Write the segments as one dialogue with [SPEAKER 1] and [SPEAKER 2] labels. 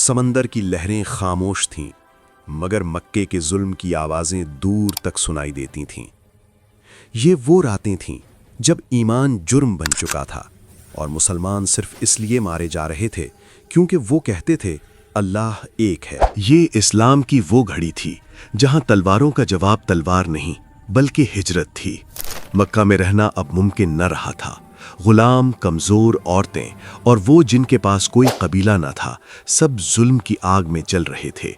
[SPEAKER 1] समंदर की लहरें खामोश थीं, मगर मक्के के जुल्म की आवाज़ें दूर तक सुनाई देती थीं। ये वो रातें थीं जब ईमान जुर्म बन चुका था और मुसलमान सिर्फ इसलिए मारे जा रहे थे क्योंकि वो कहते थे अल्लाह एक है। ये इस्लाम की वो घड़ी थी जहां तलवारों का जवाब तलवार नहीं बल्कि हिजरत थी। मक्का में रहना अब मुमकिन न रहा था। गुलाम, कमज़ोर औरतें और वो जिनके पास कोई कबीला न था, सब जुल्म की आग में जल रहे थे।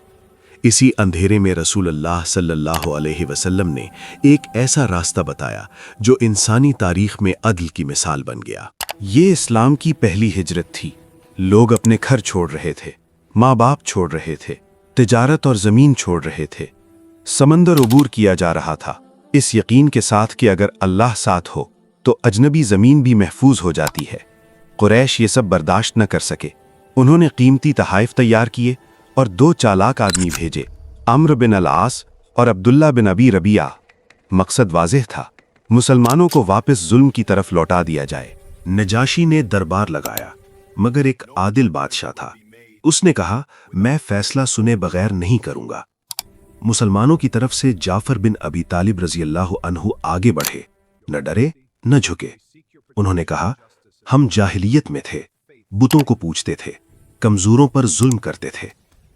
[SPEAKER 1] इसी अंधेरे में रसूल अल्लाह सल्लल्लाहु अलैहि वसल्लम ने एक ऐसा रास्ता बताया जो इंसानी तारीख में अदल की मिसाल बन गया।
[SPEAKER 2] ये इस्लाम की पहली हिजरत थी। लोग अपने घर छोड़ रहे थे, माँ बाप छोड़ रहे थे, तिजारत और ज़मीन छोड़ रहे थे। समंदर उबूर किया जा रहा था, इस यकीन के साथ कि अगर अल्लाह साथ हो तो अजनबी ज़मीन भी महफूज हो जाती है। कुरैश ये सब बर्दाश्त न कर सके। उन्होंने कीमती तहाइफ तैयार किए और 2 चालाक आदमी भेजे, अम्र बिन अल-आस और अब्दुल्ला बिन अबी रबिया। मकसद वाज़ेह था, मुसलमानों को वापस जुल्म की तरफ लौटा दिया जाए।
[SPEAKER 1] नजाशी ने दरबार लगाया, मगर एक आदिल बादशाह था। उसने कहा, मैं फैसला सुने बगैर नहीं करूंगा। मुसलमानों की तरफ से जाफर बिन अबी तालिब रजी अल्लाह अन्हु आगे बढ़े, न डरे न झुके। उन्होंने कहा, हम जाहिलियत में थे, बुतों को पूजते थे, कमजोरों पर जुल्म करते थे।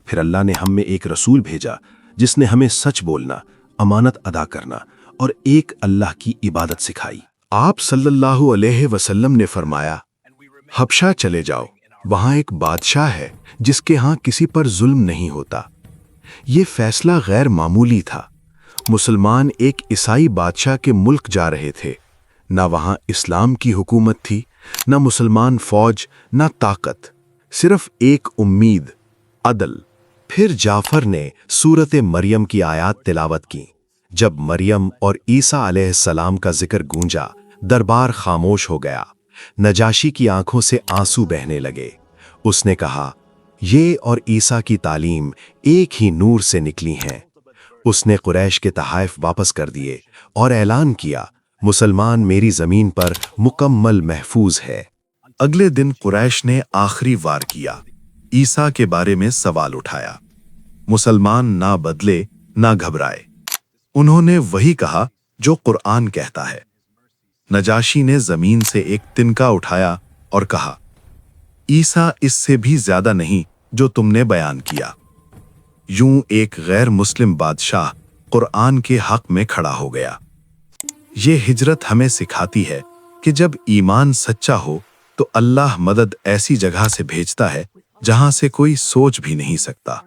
[SPEAKER 1] फिर अल्लाह ने हम में एक रसूल भेजा जिसने हमें सच बोलना, अमानत अदा करना और एक अल्लाह की इबादत सिखाई। आप सल्लल्लाहु अलैहि वसल्लम ने फरमाया, हबशा चले जाओ, वहां एक बादशाह है जिसके यहाँ किसी पर जुल्म नहीं होता। ये फैसला गैर मामूली था। मुसलमान एक ईसाई बादशाह के मुल्क जा रहे थे। ना वहां इस्लाम की हुकूमत थी, ना मुसलमान फौज, ना ताकत, सिर्फ एक उम्मीद, अदल। फिर जाफर ने सूरत मरियम की आयात तिलावत की। जब मरियम और ईसा अलैहिस्सलाम का जिक्र गूंजा, दरबार खामोश हो गया। नजाशी की आंखों से आंसू बहने लगे। उसने कहा, ये और ईसा की तालीम एक ही नूर से निकली हैं। उसने कुरैश के तहाइफ वापस कर दिए और ऐलान किया, मुसलमान मेरी जमीन पर मुकम्मल महफूज है। अगले दिन कुरैश ने आखिरी वार किया, ईसा के बारे में सवाल उठाया। मुसलमान ना बदले ना घबराए। उन्होंने वही कहा जो कुरान कहता है। नजाशी ने जमीन से एक तिनका उठाया और कहा, ईसा इससे भी ज्यादा नहीं जो तुमने बयान किया। यूं एक गैर मुस्लिम बादशाह कुरान के हक में खड़ा हो गया। ये हिजरत हमें सिखाती है कि जब ईमान सच्चा हो तो अल्लाह मदद ऐसी जगह से भेजता है जहां से कोई सोच भी नहीं सकता।